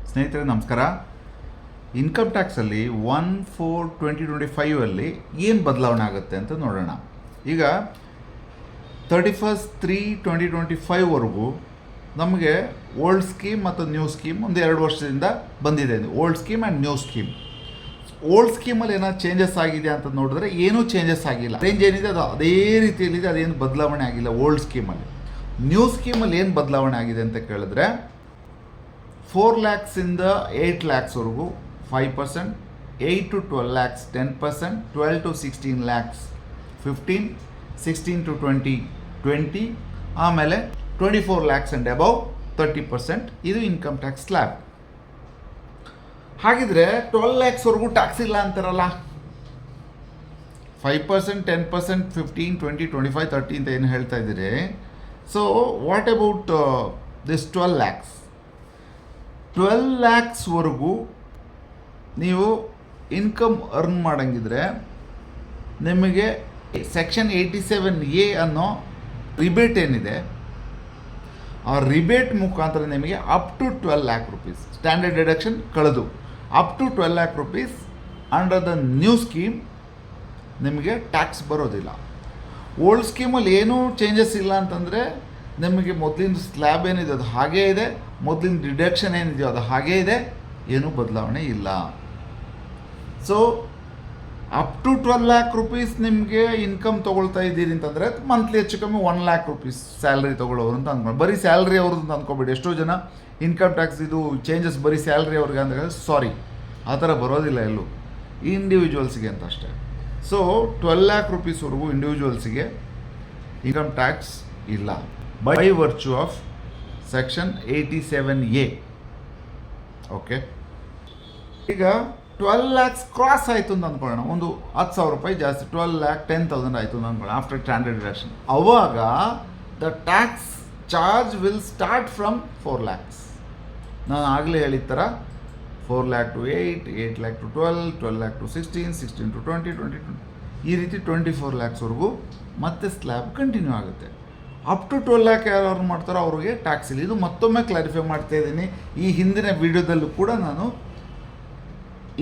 ಸ್ನೇಹಿತರೆ ನಮಸ್ಕಾರ. ಇನ್ಕಮ್ ಟ್ಯಾಕ್ಸಲ್ಲಿ 1/4/2025 ಏನು ಬದಲಾವಣೆ ಆಗುತ್ತೆ ಅಂತ ನೋಡೋಣ. ಈಗ 31/3/2025ವರೆಗೂ ನಮಗೆ ಓಲ್ಡ್ ಸ್ಕೀಮ್ ಮತ್ತು ನ್ಯೂ ಸ್ಕೀಮ್ ಒಂದು 2 ವರ್ಷದಿಂದ ಬಂದಿದೆ. Old scheme and new scheme. Old ಸ್ಕೀಮಲ್ಲಿ ಏನಾದ್ರು ಚೇಂಜಸ್ ಆಗಿದೆ ಅಂತ ನೋಡಿದ್ರೆ ಏನೂ ಚೇಂಜಸ್ ಆಗಿಲ್ಲ. ರೇಂಜ್ ಏನಿದೆ ಅದು ಅದೇ ರೀತಿಯಲ್ಲಿದೆ, ಅದೇನು ಬದಲಾವಣೆ ಆಗಿಲ್ಲ ಓಲ್ಡ್ ಸ್ಕೀಮಲ್ಲಿ. ನ್ಯೂ ಸ್ಕೀಮಲ್ಲಿ ಏನು ಬದಲಾವಣೆ ಆಗಿದೆ ಅಂತ ಕೇಳಿದ್ರೆ 4 lakhs-ಇಂದ 8 lakhs-ವರೆಗೂ 5%, 8 to 12 lakhs 10%, 12 to 16 lakhs 15, 16 to 20 20, ಆಮೇಲೆ 24 lakhs and above 30%. ಇದು ಇನ್ಕಮ್ ಟ್ಯಾಕ್ಸ್ ಸ್ಲ್ಯಾಬ್. ಹಾಗಿದ್ರೆ 12 lakhs-ವರೆಗೂ ಟ್ಯಾಕ್ಸ್ ಇಲ್ಲ ಅಂತಾರಲ್ಲ. 5%, 10%, 15, 20, 25, 30 ಅಂತ ಏನು ಹೇಳ್ತಾ ಇದ್ದೀರಿ. So what about this 12 lakhs? 12 lakhs-ವರೆಗೂ ನೀವು ಇನ್ಕಮ್ ಅರ್ನ್ ಮಾಡಂಗಿದ್ರೆ ನಿಮಗೆ ಸೆಕ್ಷನ್ 87A ಅನ್ನೋ ರಿಬೇಟ್ ಏನಿದೆ, ಆ ರಿಬೇಟ್ ಮುಖಾಂತರ ನಿಮಗೆ up to 12 lakh rupees standard deduction ಕಳೆದು up to 12 lakh rupees under the new scheme ನಿಮಗೆ ಟ್ಯಾಕ್ಸ್ ಬರೋದಿಲ್ಲ. ಓಲ್ಡ್ ಸ್ಕೀಮಲ್ಲಿ ಏನೂ ಚೇಂಜಸ್ ಇಲ್ಲ ಅಂತಂದರೆ ನಿಮಗೆ ಮೊದಲಿನ ಸ್ಲ್ಯಾಬ್ ಏನಿದೆ ಅದು ಹಾಗೇ ಇದೆ, ಮೊದಲಿನ ಡಿಡಕ್ಷನ್ ಏನಿದೆಯೋ ಅದು ಹಾಗೇ ಇದೆ, ಏನೂ ಬದಲಾವಣೆ ಇಲ್ಲ. So up to 12 lakh rupees ನಿಮಗೆ ಇನ್ಕಮ್ ತೊಗೊಳ್ತಾ ಇದ್ದೀರಿ ಅಂತಂದರೆ ಮಂತ್ಲಿ ಹೆಚ್ಚು ಕಮ್ಮಿ 1 lakh rupees ಸ್ಯಾಲ್ರಿ ತೊಗೊಳ್ಳೋರು ಅಂತ ಅಂದ್ಕೊಂಡು, ಬರೀ ಸ್ಯಾಲ್ರಿ ಅವ್ರದ್ದು ಅಂತ ಅಂದ್ಕೊಬೇಡಿ. ಎಷ್ಟೋ ಜನ ಇನ್ಕಮ್ ಟ್ಯಾಕ್ಸ್ ಇದು ಚೇಂಜಸ್ ಬರೀ ಸ್ಯಾಲ್ರಿ ಅವ್ರಿಗೆ ಅಂದರೆ ಸಾರಿ, ಆ ಥರ ಬರೋದಿಲ್ಲ ಎಲ್ಲೂ, ಇಂಡಿವಿಜುವಲ್ಸಿಗೆ ಅಂತ ಅಷ್ಟೇ. ಸೊ 12 lakh rupees-ವರೆಗೂ ಇಂಡಿವಿಜುವಲ್ಸಿಗೆ ಇನ್ಕಮ್ ಟ್ಯಾಕ್ಸ್ ಇಲ್ಲ by virtue of section 87A. Okay, ಈಗ 12 lakhs ಕ್ರಾಸ್ ಆಯಿತು ಅಂತ ಅಂದ್ಕೊಳ್ಳೋಣ, ಒಂದು 10,000 ರೂಪಾಯಿ ಜಾಸ್ತಿ, 12 lakh 10,000 ಆಯಿತು ಅಂತ ಅಂದ್ಕೊಳ್ಳೋಣ ಆಫ್ಟರ್ ಸ್ಟ್ಯಾಂಡರ್ಡ್ ಡಿಡಕ್ಷನ್. ಅವಾಗ the tax charge will start from 4 lakhs. ನಾನು ಆಗಲೇ ಹೇಳಿದ ಥರ 4 lakh to 8, 8 lakh to 12, 12 lakh to 16, 16 to 20, 20 to ಈ ರೀತಿ 24 lakhs-ವರೆಗೂ ಮತ್ತೆ ಸ್ಲ್ಯಾಬ್ ಕಂಟಿನ್ಯೂ ಆಗುತ್ತೆ. ಅಪ್ ಟು 12 lakh ಯಾರು ಅರ್ನ್ ಮಾಡ್ತಾರೋ ಅವ್ರಿಗೆ ಟ್ಯಾಕ್ಸ್ ಇಲ್ಲ. ಇದು ಮತ್ತೊಮ್ಮೆ ಕ್ಲಾರಿಫೈ ಮಾಡ್ತಾ ಇದ್ದೀನಿ. ಈ ಹಿಂದಿನ ವಿಡಿಯೋದಲ್ಲೂ ಕೂಡ ನಾನು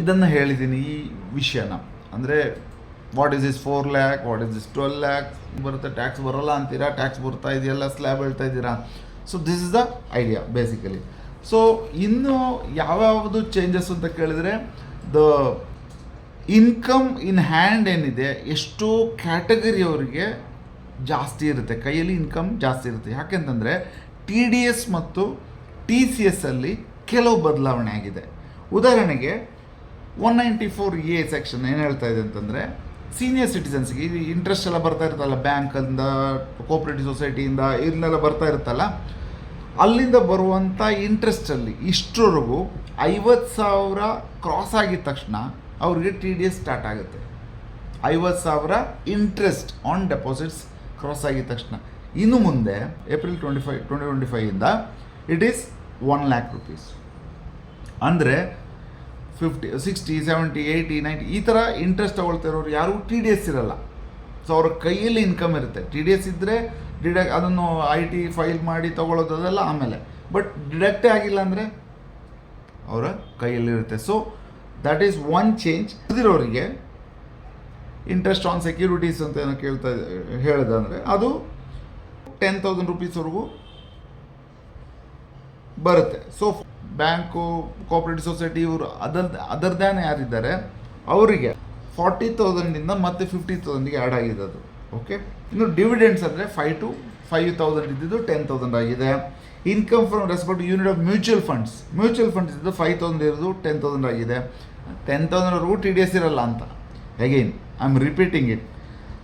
ಇದನ್ನು ಹೇಳಿದ್ದೀನಿ ಈ ವಿಷಯನ. ಅಂದರೆ what is this 4 lakh, what is this 12 lakh ಬರುತ್ತೆ, ಟ್ಯಾಕ್ಸ್ ಬರೋಲ್ಲ ಅಂತೀರಾ, ಟ್ಯಾಕ್ಸ್ ಬರ್ತಾ ಇದೆಯಲ್ಲ, ಸ್ಲ್ಯಾಬ್ ಹೇಳ್ತಾ ಇದ್ದೀರಾ. So this is the idea basically. So ಇನ್ನು ಯಾವ್ಯಾವುದು ಚೇಂಜಸ್ ಅಂತ ಕೇಳಿದರೆ, ದ ಇನ್ಕಮ್ ಇನ್ ಹ್ಯಾಂಡ್ ಏನಿದೆ, ಎಷ್ಟೋ ಕ್ಯಾಟಗರಿಯವರಿಗೆ ಜಾಸ್ತಿ ಇರುತ್ತೆ, ಕೈಯಲ್ಲಿ ಇನ್ಕಮ್ ಜಾಸ್ತಿ ಇರುತ್ತೆ. ಯಾಕೆಂತಂದರೆ TDS ಮತ್ತು TCS-ಅಲ್ಲಿ ಕೆಲವು ಬದಲಾವಣೆ ಆಗಿದೆ. ಉದಾಹರಣೆಗೆ 194A ಸೆಕ್ಷನ್ ಏನು ಹೇಳ್ತಾ ಇದೆ ಅಂತಂದರೆ, ಸೀನಿಯರ್ ಸಿಟಿಸನ್ಸ್ಗೆ ಇದು ಇಂಟ್ರೆಸ್ಟ್ ಎಲ್ಲ ಬರ್ತಾ ಇರುತ್ತಲ್ಲ, ಬ್ಯಾಂಕಿಂದ, ಕೋಆಪ್ರೇಟಿವ್ ಸೊಸೈಟಿಯಿಂದ ಇದನ್ನೆಲ್ಲ ಬರ್ತಾ ಇರುತ್ತಲ್ಲ, ಅಲ್ಲಿಂದ ಬರುವಂಥ ಇಂಟ್ರೆಸ್ಟಲ್ಲಿ ಇಷ್ಟರವರೆಗೂ 50,000 ಕ್ರಾಸ್ ಆಗಿದ ತಕ್ಷಣ ಅವ್ರಿಗೆ TDS ಸ್ಟಾರ್ಟ್ ಆಗುತ್ತೆ. 50,000 ಇಂಟ್ರೆಸ್ಟ್ ಆನ್ ಡೆಪಾಸಿಟ್ಸ್ ಕ್ರಾಸ್ ಆಗಿದ ತಕ್ಷಣ. ಇನ್ನು ಮುಂದೆ ಏಪ್ರಿಲ್ 2025ಇಂದ ಇಟ್ ಈಸ್ 1 lakh rupees. ಅಂದರೆ 50, 60, 70, 80, 90 ಈ ಥರ ಇಂಟ್ರೆಸ್ಟ್ ತೊಗೊಳ್ತಿರೋರು ಯಾರೂ TDS ಇರಲ್ಲ. ಸೊ ಅವ್ರ ಕೈಯಲ್ಲಿ ಇನ್ಕಮ್ ಇರುತ್ತೆ. TDS ಇದ್ದರೆ ಅದನ್ನು IT ಫೈಲ್ ಮಾಡಿ ತೊಗೊಳ್ಳೋದು ಅದೆಲ್ಲ ಆಮೇಲೆ, ಬಟ್ ಡಿಡಕ್ಟೇ ಆಗಿಲ್ಲ ಅಂದರೆ ಅವರ ಕೈಯಲ್ಲಿರುತ್ತೆ. So that is one change. ಉಳಿದಿರೋರಿಗೆ ಇಂಟ್ರೆಸ್ಟ್ ಆನ್ ಸೆಕ್ಯೂರಿಟೀಸ್ ಅಂತ ಏನೋ ಹೇಳಿದಂದರೆ ಅದು 10,000 rupees-ವರೆಗೂ ಬರುತ್ತೆ. ಸೊ ಬ್ಯಾಂಕು, ಕೋಆಪ್ರೇಟಿವ್ ಸೊಸೈಟಿ ಇವರು ಅದರ್ ದ್ಯಾನ್ ಯಾರಿದ್ದಾರೆ ಅವರಿಗೆ 40,000ಇಂದ ಮತ್ತೆ 50,000ಗೆ ಆ್ಯಡ್ ಆಗಿದೆ ಅದು. ಓಕೆ, ಇನ್ನು ಡಿವಿಡೆಂಡ್ಸ್ ಅಂದರೆ 5 to 5,000 ಇದ್ದಿದ್ದು 10,000 ಆಗಿದೆ. Income from respect unit of mutual funds ಇದ್ದಿದ್ದು 5,000 ಇರೋದು 10,000 ಆಗಿದೆ. 10,000ವರೆಗೂ TDS ಇರಲ್ಲ ಅಂತ. Again I am repeating it.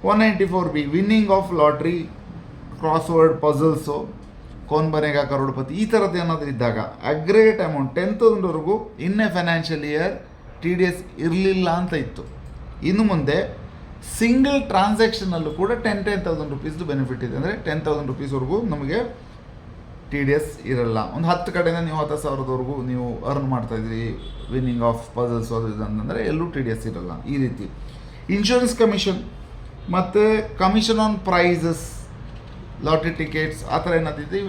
194B winning of lottery, crossword puzzles, Kaun Banega Crorepati ಈ ಥರದ್ದು ಏನಾದರೂ ಇದ್ದಾಗ ಅಗ್ರಿಗೇಟ್ ಅಮೌಂಟ್ 10,000ವರೆಗೂ ಇನ್ನೇ ಫೈನಾನ್ಷಿಯಲ್ ಇಯರ್ TDS ಇರಲಿಲ್ಲ ಅಂತ ಇತ್ತು. ಇನ್ನು ಮುಂದೆ ಸಿಂಗಲ್ ಟ್ರಾನ್ಸಾಕ್ಷನಲ್ಲೂ ಕೂಡ 10,000 rupees ಬೆನಿಫಿಟ್ ಇದೆ. ಅಂದರೆ 10,000 rupees-ವರೆಗೂ ನಮಗೆ TDS ಇರಲ್ಲ. ಒಂದು 10 ಕಡೆಯಿಂದ ನೀವು 10,000ವರೆಗೂ ನೀವು ಅರ್ನ್ ಮಾಡ್ತಾಯಿದ್ರಿ ವಿನ್ನಿಂಗ್ ಆಫ್ ಪಝಲ್ಸ್ ಅದು ಇದು ಅಂತಂದರೆ ಎಲ್ಲೂ TDS ಇರಲ್ಲ. ಈ ರೀತಿ ಇನ್ಶೂರೆನ್ಸ್ ಕಮಿಷನ್ ಮತ್ತು commission on prizes, lottery tickets ಆ ಥರ ಏನಾಗ್ತಿದೆ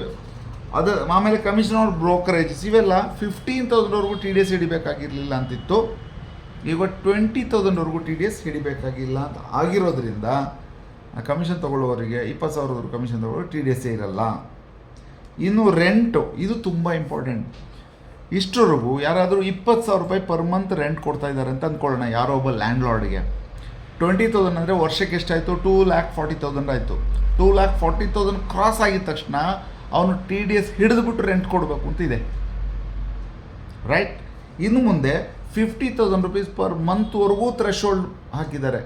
ಅದು ಆಮೇಲೆ ಕಮಿಷನ್ ಆನ್ ಬ್ರೋಕರೇಜಸ್ ಇವೆಲ್ಲ 15,000ವರೆಗೂ ಟಿ ಡಿ ಎಸ್ ಹಿಡಿಬೇಕಾಗಿರಲಿಲ್ಲ ಅಂತಿತ್ತು. ಈಗ 20,000ವರೆಗೂ ಟಿ ಡಿ ಎಸ್ ಹಿಡಿಬೇಕಾಗಿಲ್ಲ ಅಂತ ಆಗಿರೋದ್ರಿಂದ ಕಮಿಷನ್ ತೊಗೊಳ್ಳೋರಿಗೆ 20,000 ಕಮಿಷನ್ ತೊಗೊಳ್ಳೋರು ಟಿ ಡಿ ಎಸ್ಸೇ ಇರಲ್ಲ. ಇನ್ನು ರೆಂಟು, ಇದು ತುಂಬ ಇಂಪಾರ್ಟೆಂಟ್. ಇಷ್ಟರವರೆಗೂ ಯಾರಾದರೂ 20,000 ರೂಪಾಯಿ ಪರ್ ಮಂತ್ ರೆಂಟ್ ಕೊಡ್ತಾ ಇದ್ದಾರೆ ಅಂತ ಅಂದ್ಕೊಳ್ಳೋಣ ಯಾರೋ ಒಬ್ಬ ಲ್ಯಾಂಡ್ ಲಾರ್ಡ್ಗೆ. 20,000 ಅಂದರೆ ವರ್ಷಕ್ಕೆ ಎಷ್ಟಾಯಿತು? 2,40,000 ಆಯಿತು. 2,40,000 ಕ್ರಾಸ್ ಆಗಿದ ತಕ್ಷಣ ಅವನು ಟಿ ಡಿ ಎಸ್ ಹಿಡಿದುಬಿಟ್ಟು ರೆಂಟ್ ಕೊಡಬೇಕು ಅಂತಿದೆ, ರೈಟ್? ಇನ್ನು ಮುಂದೆ 50,000 ರೂಪೀಸ್ ಪರ್ ಮಂತ್ವರೆಗೂ ಥ್ರೆಶೋಲ್ಡ್ ಹಾಕಿದ್ದಾರೆ.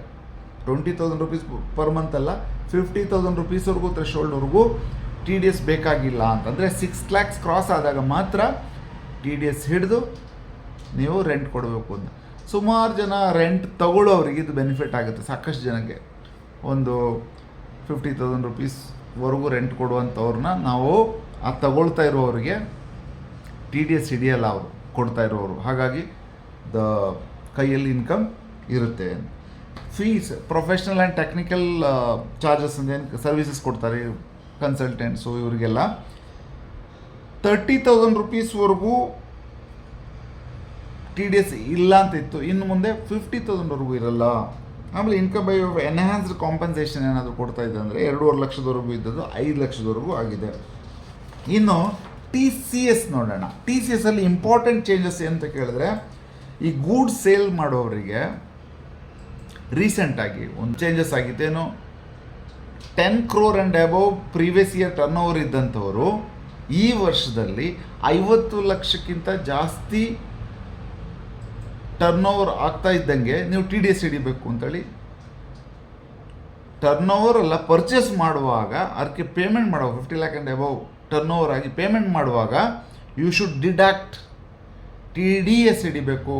20,000 ರೂಪೀಸ್ ಪರ್ ಮಂತ್ ಅಲ್ಲ, 50,000 ರೂಪೀಸ್ವರೆಗೂ ಥ್ರೆಶೋಲ್ಡ್ವರೆಗೂ ಟಿ ಡಿ ಎಸ್ ಬೇಕಾಗಿಲ್ಲ ಅಂತಂದರೆ 6 lakhs ಕ್ರಾಸ್ ಆದಾಗ ಮಾತ್ರ ಟಿ ಡಿ ಎಸ್ ಹಿಡಿದು ನೀವು ರೆಂಟ್ ಕೊಡಬೇಕು ಅಂತ. ಸುಮಾರು ಜನ ರೆಂಟ್ ತಗೊಳ್ಳೋರಿಗೆ ಇದು ಬೆನಿಫಿಟ್ ಆಗುತ್ತೆ. ಸಾಕಷ್ಟು ಜನಕ್ಕೆ ಒಂದು 50,000 ರೂಪೀಸ್ವರೆಗೂ ರೆಂಟ್ ಕೊಡುವಂಥವ್ರನ್ನ ನಾವು ಆ ತಗೊಳ್ತಾ ಇರೋರಿಗೆ ಟಿ ಡಿ ಎಸ್ ಹಿಡಿಯಲ್ಲ ಅವರು ಕೊಡ್ತಾ ಇರೋರು. ಹಾಗಾಗಿ ಕೈಯಲ್ಲಿ ಇನ್ಕಮ್ ಇರುತ್ತೆ. Fees, professional and technical charges ಏನು ಸರ್ವಿಸಸ್ ಕೊಡ್ತಾರೆ ಕನ್ಸಲ್ಟೆಂಟ್ಸು, ಇವರಿಗೆಲ್ಲ 30,000 ರೂಪೀಸ್ವರೆಗೂ ಟಿ ಡಿ ಎಸ್ ಇಲ್ಲ ಅಂತಿತ್ತು. ಇನ್ನು ಮುಂದೆ 50,000ವರೆಗೂ ಇರಲ್ಲ. ಆಮೇಲೆ ಇನ್ಕಮ್ ಬೈ ಎನ್ಹ್ಯಾನ್ಸ್ಡ್ ಕಾಂಪನ್ಸೇಷನ್ ಏನಾದರೂ ಕೊಡ್ತಾ ಇದೆ ಅಂದರೆ 2.5 ಲಕ್ಷದವರೆಗೂ ಇದ್ದದ್ದು 5 ಲಕ್ಷದವರೆಗೂ ಆಗಿದೆ. ಇನ್ನು ಟಿ ಸಿ ಎಸ್ ನೋಡೋಣ. ಟಿ ಸಿ ಎಸ್ ಅಲ್ಲಿ ಇಂಪಾರ್ಟೆಂಟ್ ಚೇಂಜಸ್ ಏನಂತ ಕೇಳಿದ್ರೆ, ಈ ಗೂಡ್ಸ್ ಸೇಲ್ ಮಾಡೋವರಿಗೆ ರೀಸೆಂಟಾಗಿ ಒಂದು ಚೇಂಜಸ್ ಆಗಿತ್ತೇನು, 10 crore and above previous year turnover ಇದ್ದಂಥವರು ಈ ವರ್ಷದಲ್ಲಿ 50 ಲಕ್ಷಕ್ಕಿಂತ ಜಾಸ್ತಿ ಟರ್ನ್ ಓವರ್ ಆಗ್ತಾ ಇದ್ದಂಗೆ ನೀವು ಟಿ ಡಿ ಎಸ್ ಹಿಡಿಬೇಕು ಅಂತೇಳಿ. ಟರ್ನ್ ಓವರ್ ಅಲ್ಲ, ಪರ್ಚೇಸ್ ಮಾಡುವಾಗ ಅದಕ್ಕೆ ಪೇಮೆಂಟ್ ಮಾಡುವಾಗ 50 lakh and above turn over ಆಗಿ ಪೇಮೆಂಟ್ ಮಾಡುವಾಗ you should deduct T D S ಹಿಡಿಬೇಕು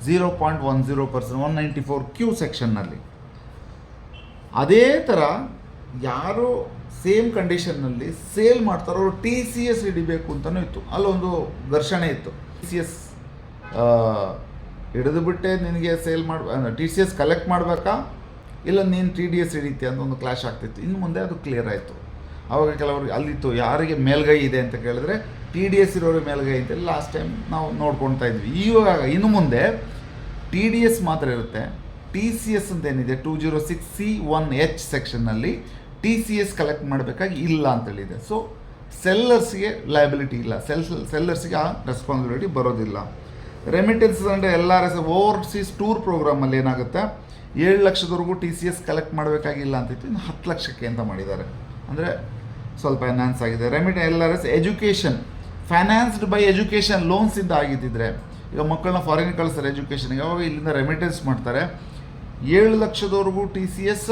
0.10%, 194 Q ಸೆಕ್ಷನ್ನಲ್ಲಿ. ಅದೇ ಥರ ಯಾರು ಸೇಮ್ ಕಂಡೀಷನ್ನಲ್ಲಿ ಸೇಲ್ ಮಾಡ್ತಾರೋ ಅವರು ಟಿ ಸಿ ಎಸ್ ಹಿಡಿಬೇಕು ಅಂತಲೂ ಇತ್ತು. ಅಲ್ಲೊಂದು ಘರ್ಷಣೆ ಇತ್ತು. ಟಿ ಸಿ ಎಸ್ ಹಿಡಿದುಬಿಟ್ಟೆ ನಿನಗೆ sale T C S collect ಮಾಡಬೇಕಾ ಇಲ್ಲ ನೀನು ಟಿ ಡಿ ಎಸ್ ಹಿಡಿತೀಯ ಅಂತ ಒಂದು ಕ್ಲಾಶ್ ಆಗ್ತಿತ್ತು. ಇನ್ನು ಮುಂದೆ ಅದು ಕ್ಲಿಯರ್ ಆಯಿತು. ಆವಾಗ ಕೆಲವ್ರಿಗೆ ಅಲ್ಲಿತ್ತು ಯಾರಿಗೆ ಮೇಲ್ಗೈ ಇದೆ ಅಂತ ಕೇಳಿದ್ರೆ ಟಿ ಡಿ ಎಸ್ ಇರೋರಿಗೆ ಮೇಲ್ಗೈ ಅಂತ ಲಾಸ್ಟ್ ಟೈಮ್ ನಾವು ನೋಡ್ಕೊಳ್ತಾ ಇದ್ವಿ. ಇವಾಗ ಇನ್ನು ಮುಂದೆ ಟಿ ಡಿ ಎಸ್ ಮಾತ್ರ ಇರುತ್ತೆ. ಟಿ ಸಿ ಎಸ್ ಅಂತ ಏನಿದೆ 206C1H ಸೆಕ್ಷನ್ನಲ್ಲಿ ಟಿ ಸಿ ಎಸ್ ಕಲೆಕ್ಟ್ ಮಾಡಬೇಕಾಗಿ ಇಲ್ಲ ಅಂತೇಳಿದೆ. ಸೊ ಸೆಲ್ಲರ್ಸ್ಗೆ ಲಯಬಿಲಿಟಿ ಇಲ್ಲ, ಸೆಲ್ಲರ್ಸ್ಗೆ ಆ ರೆಸ್ಪಾನ್ಸಿಬಿಲಿಟಿ ಬರೋದಿಲ್ಲ. ರೆಮಿಟೆನ್ಸಸ್ ಅಂದರೆ LRS ಓವರ್ಸೀಸ್ ಟೂರ್ ಪ್ರೋಗ್ರಾಮಲ್ಲಿ ಏನಾಗುತ್ತೆ, 7 ಲಕ್ಷದವರೆಗೂ ಟಿ ಸಿ ಎಸ್ ಕಲೆಕ್ಟ್ ಮಾಡಬೇಕಾಗಿಲ್ಲ ಅಂತಿತ್ತು, ಇನ್ನು 10 ಲಕ್ಷಕ್ಕೆ ಅಂತ ಮಾಡಿದ್ದಾರೆ. ಅಂದರೆ ಸ್ವಲ್ಪ ಎನ್ಹಾನ್ಸ್ ಆಗಿದೆ. LRS ಎಜುಕೇಷನ್, ಫೈನಾನ್ಸ್ಡ್ ಬೈ ಎಜುಕೇಷನ್ ಲೋನ್ಸಿಂದ ಆಗಿದ್ದಿದ್ರೆ ಈಗ ಮಕ್ಕಳನ್ನ ಫಾರಿನ್ ಕಳಿಸ್ತಾರೆ ಎಜುಕೇಷನ್ಗೆ, ಅವಾಗ ಇಲ್ಲಿಂದ ರೆಮಿಟೆನ್ಸ್ ಮಾಡ್ತಾರೆ. 7 ಲಕ್ಷದವರೆಗೂ ಟಿ ಸಿ ಎಸ್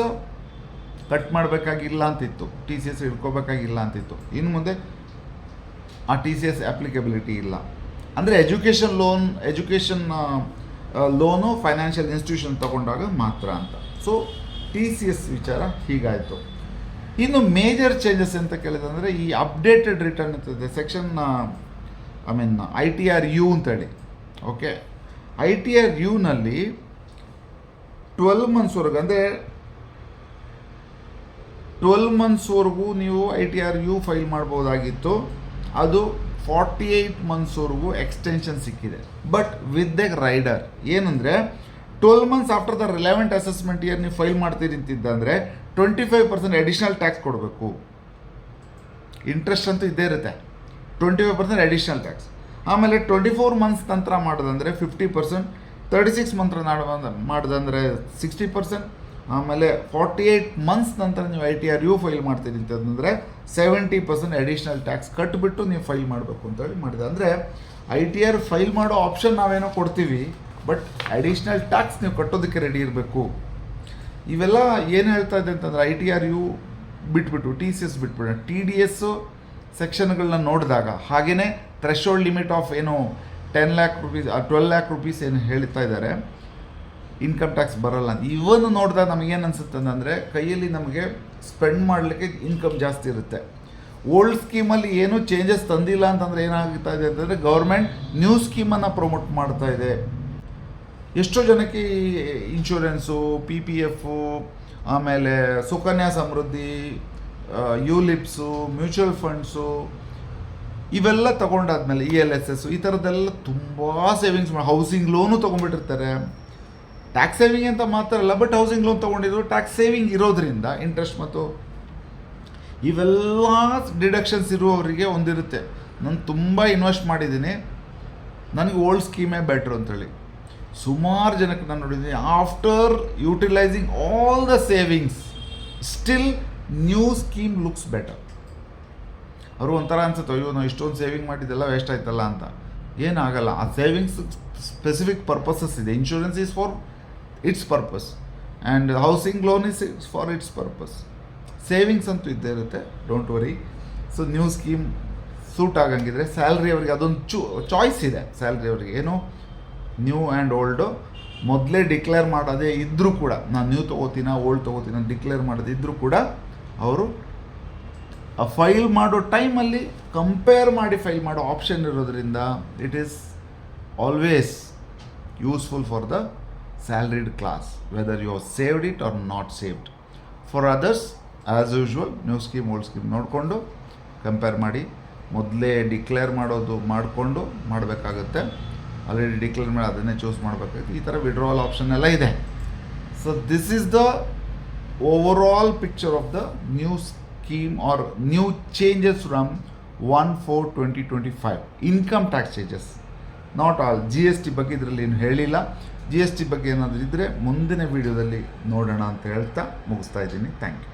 ಕಟ್ ಮಾಡಬೇಕಾಗಿಲ್ಲ ಅಂತಿತ್ತು, ಟಿ ಸಿ ಎಸ್ ಹಿಡ್ಕೋಬೇಕಾಗಿಲ್ಲ ಅಂತಿತ್ತು. ಇನ್ನು ಮುಂದೆ ಆ ಟಿ ಸಿ ಎಸ್ ಅಪ್ಲಿಕಬಿಲಿಟಿ ಇಲ್ಲ. ಅಂದರೆ ಎಜುಕೇಷನ್ ಲೋನು ಫೈನಾನ್ಷಿಯಲ್ ಇನ್ಸ್ಟಿಟ್ಯೂಷನ್ ತಗೊಂಡಾಗ ಮಾತ್ರ ಅಂತ. ಸೊ ಟಿ ಸಿ ಎಸ್ ವಿಚಾರ ಹೀಗಾಯಿತು. ಇನ್ನು ಮೇಜರ್ ಚೇಂಜಸ್ ಅಂತ ಕೇಳಿದಂದರೆ ಈ ಅಪ್ಡೇಟೆಡ್ ರಿಟರ್ನ್ ಇರ್ತದೆ ಸೆಕ್ಷನ್ ITR-U ಅಂತೇಳಿ. ಓಕೆ, ITR-Uನಲ್ಲಿ 12 ಮಂತ್ಸ್ವರೆಗೂ ಅಂದರೆ 12 ಮಂತ್ಸ್ವರೆಗೂ ನೀವು ITR-U ಫೈಲ್ ಮಾಡ್ಬೋದಾಗಿತ್ತು. ಅದು 48 ಮಂತ್ಸ್ವರೆಗೂ ಎಕ್ಸ್ಟೆನ್ಷನ್ ಸಿಕ್ಕಿದೆ. ಬಟ್ ವಿತ್ ದ ರೈಡರ್ ಏನಂದರೆ 12 months after the relevant assessment year ನೀವು ಫೈಲ್ ಮಾಡ್ತೀರಿ ಅಂತಿದ್ದಂದರೆ 25% ಅಡಿಷ್ನಲ್ ಟ್ಯಾಕ್ಸ್ ಕೊಡಬೇಕು. ಇಂಟ್ರೆಸ್ಟ್ ಅಂತೂ ಇದ್ದೇ ಇರುತ್ತೆ, 25% ಅಡಿಷ್ನಲ್ ಟ್ಯಾಕ್ಸ್. ಆಮೇಲೆ 24 ಮಂತ್ಸ್ ನಂತರ ಮಾಡೋದಂದರೆ 50%, 36 ಮಂತ್ ಮಾಡೋದಂದರೆ 60%, ಆಮೇಲೆ 48 ಮಂತ್ಸ್ ನಂತರ ನೀವು ITR-U ಫೈಲ್ ಮಾಡ್ತೀರಿ ಅಂತಂದರೆ 70% ಅಡಿಷ್ನಲ್ ಟ್ಯಾಕ್ಸ್ ಕಟ್ಟಿಬಿಟ್ಟು ನೀವು ಫೈಲ್ ಮಾಡಬೇಕು ಅಂತೇಳಿ ಮಾಡಿದೆ. ಅಂದರೆ ITR ಫೈಲ್ ಮಾಡೋ ಆಪ್ಷನ್ ನಾವೇನೋ ಕೊಡ್ತೀವಿ, ಬಟ್ ಅಡಿಷ್ನಲ್ ಟ್ಯಾಕ್ಸ್ ನೀವು ಕಟ್ಟೋದಕ್ಕೆ ರೆಡಿ ಇರಬೇಕು. ಇವೆಲ್ಲ ಏನು ಹೇಳ್ತಾ ಇದೆ ಅಂತಂದರೆ ITR-U ಬಿಟ್ಬಿಟ್ಟು ಟಿ ಸಿ ಎಸ್ ಬಿಟ್ಬಿಟ್ಟು ಟಿ ಡಿ ಎಸ್ ಸೆಕ್ಷನ್ಗಳನ್ನ ನೋಡಿದಾಗ, ಹಾಗೆಯೇ ಥ್ರೆಶೋಲ್ಡ್ ಲಿಮಿಟ್ ಆಫ್ ಏನು 10 lakh ರೂಪೀಸ್ 12 lakh ರೂಪೀಸ್ ಏನು ಹೇಳ್ತಾ ಇದ್ದಾರೆ ಇನ್ಕಮ್ ಟ್ಯಾಕ್ಸ್ ಬರಲ್ಲ ಅಂತ ಇವನ್ನು ನೋಡಿದಾಗ ನಮಗೇನು ಅನಿಸುತ್ತೆ ಅಂದರೆ ಕೈಯಲ್ಲಿ ನಮಗೆ ಸ್ಪೆಂಡ್ ಮಾಡಲಿಕ್ಕೆ ಇನ್ಕಮ್ ಜಾಸ್ತಿ ಇರುತ್ತೆ. ಓಲ್ಡ್ ಸ್ಕೀಮಲ್ಲಿ ಏನೂ ಚೇಂಜಸ್ ತಂದಿಲ್ಲ ಅಂತಂದರೆ ಏನಾಗ್ತಾ ಇದೆ ಅಂತಂದರೆ ಗೌರ್ಮೆಂಟ್ ನ್ಯೂ ಸ್ಕೀಮನ್ನು ಪ್ರಮೋಟ್ ಮಾಡ್ತಾ ಇದೆ. ಎಷ್ಟೋ ಜನಕ್ಕೆ ಇನ್ಶೂರೆನ್ಸು, PPF, ಆಮೇಲೆ Sukanya Samriddhi, ULIPs, mutual funds ಇವೆಲ್ಲ ತೊಗೊಂಡಾದ್ಮೇಲೆ ELSS ಈ ಥರದ್ದೆಲ್ಲ ತುಂಬ ಸೇವಿಂಗ್ಸ್ ಮಾಡಿ ಹೌಸಿಂಗ್ ಲೋನು ತೊಗೊಂಡ್ಬಿಟ್ಟಿರ್ತಾರೆ. ಟ್ಯಾಕ್ಸ್ ಸೇವಿಂಗ್ ಅಂತ ಮಾತ್ರ ಅಲ್ಲ, ಬಟ್ ಹೌಸಿಂಗ್ ಲೋನ್ ತೊಗೊಂಡಿದ್ರು ಟ್ಯಾಕ್ಸ್ ಸೇವಿಂಗ್ ಇರೋದ್ರಿಂದ ಇಂಟ್ರೆಸ್ಟ್ ಮತ್ತು ಇವೆಲ್ಲ ಡಿಡಕ್ಷನ್ಸ್ ಇರುವವರಿಗೆ ಒಂದಿರುತ್ತೆ, ನಾನು ತುಂಬ ಇನ್ವೆಸ್ಟ್ ಮಾಡಿದ್ದೀನಿ, ನನಗೆ ಓಲ್ಡ್ ಸ್ಕೀಮೇ ಬೆಟ್ರು ಅಂತೇಳಿ. ಸುಮಾರು ಜನಕ್ಕೆ ನಾನು ನೋಡಿದ್ದೀನಿ, after utilizing all the savings still new scheme looks better. ಅವರು ಒಂಥರ ಅನ್ಸುತ್ತೆ, ಅಯ್ಯೋ ನಾವು ಇಷ್ಟೊಂದು ಸೇವಿಂಗ್ ಮಾಡಿದ್ದೆಲ್ಲ ವೇಸ್ಟ್ ಆಯ್ತಲ್ಲ ಅಂತ. ಏನಾಗಲ್ಲ, ಆ ಸೇವಿಂಗ್ಸ್ ಸ್ಪೆಸಿಫಿಕ್ ಪರ್ಪಸಸ್ ಇದೆ. Insurance is for its purpose and housing loan is for its purpose. Savings ಅಂತೂ ಇದ್ದೇ ಇರುತ್ತೆ, don't worry. So new scheme suit ಆಗಂಗಿದ್ರೆ ಸ್ಯಾಲ್ರಿ ಅವರಿಗೆ ಅದೊಂದು ಚಾಯ್ಸ್ ಇದೆ. ಸ್ಯಾಲ್ರಿ ಅವರಿಗೆ ಏನು ನ್ಯೂ ಆ್ಯಂಡ್ ಓಲ್ಡು ಮೊದಲೇ ಡಿಕ್ಲೇರ್ ಮಾಡೋದೇ ಇದ್ದರೂ ಕೂಡ, ನಾನು ನ್ಯೂ ತೊಗೋತೀನ ಓಲ್ಡ್ ತೊಗೋತೀನ ಡಿಕ್ಲೇರ್ ಮಾಡೋದಿದ್ದರೂ ಕೂಡ ಅವರು ಆ ಫೈಲ್ ಮಾಡೋ ಟೈಮಲ್ಲಿ ಕಂಪೇರ್ ಮಾಡಿ ಫೈಲ್ ಮಾಡೋ ಆಪ್ಷನ್ ಇರೋದ್ರಿಂದ it is always useful for the salaried class, whether you are saved it or not saved. For others as usual new scheme old scheme ನೋಡಿಕೊಂಡು ಕಂಪೇರ್ ಮಾಡಿ, ಮೊದಲೇ ಡಿಕ್ಲೇರ್ ಮಾಡೋದು ಮಾಡಿಕೊಂಡು ಮಾಡಬೇಕಾಗುತ್ತೆ. ಆಲ್ರೆಡಿ ಡಿಕ್ಲೇರ್ ಮಾಡಿ ಅದನ್ನೇ ಚೂಸ್ ಮಾಡಬೇಕಾಗುತ್ತೆ. ಈ ಥರ ವಿಡ್ರಾವಲ್ ಆಪ್ಷನ್ ಎಲ್ಲ ಇದೆ. So this is the overall picture of the new scheme or new changes from 1/4/2025 income tax changes. Not all. GST ಬಗ್ಗೆ ಇದರಲ್ಲಿ ಏನು ಹೇಳಿಲ್ಲ. GST ಬಗ್ಗೆ ಏನಾದರೂ ಇದ್ದರೆ ಮುಂದಿನ ವೀಡಿಯೋದಲ್ಲಿ ನೋಡೋಣ ಅಂತ ಹೇಳ್ತಾ ಮುಗಿಸ್ತಾ ಇದ್ದೀನಿ. Thank you.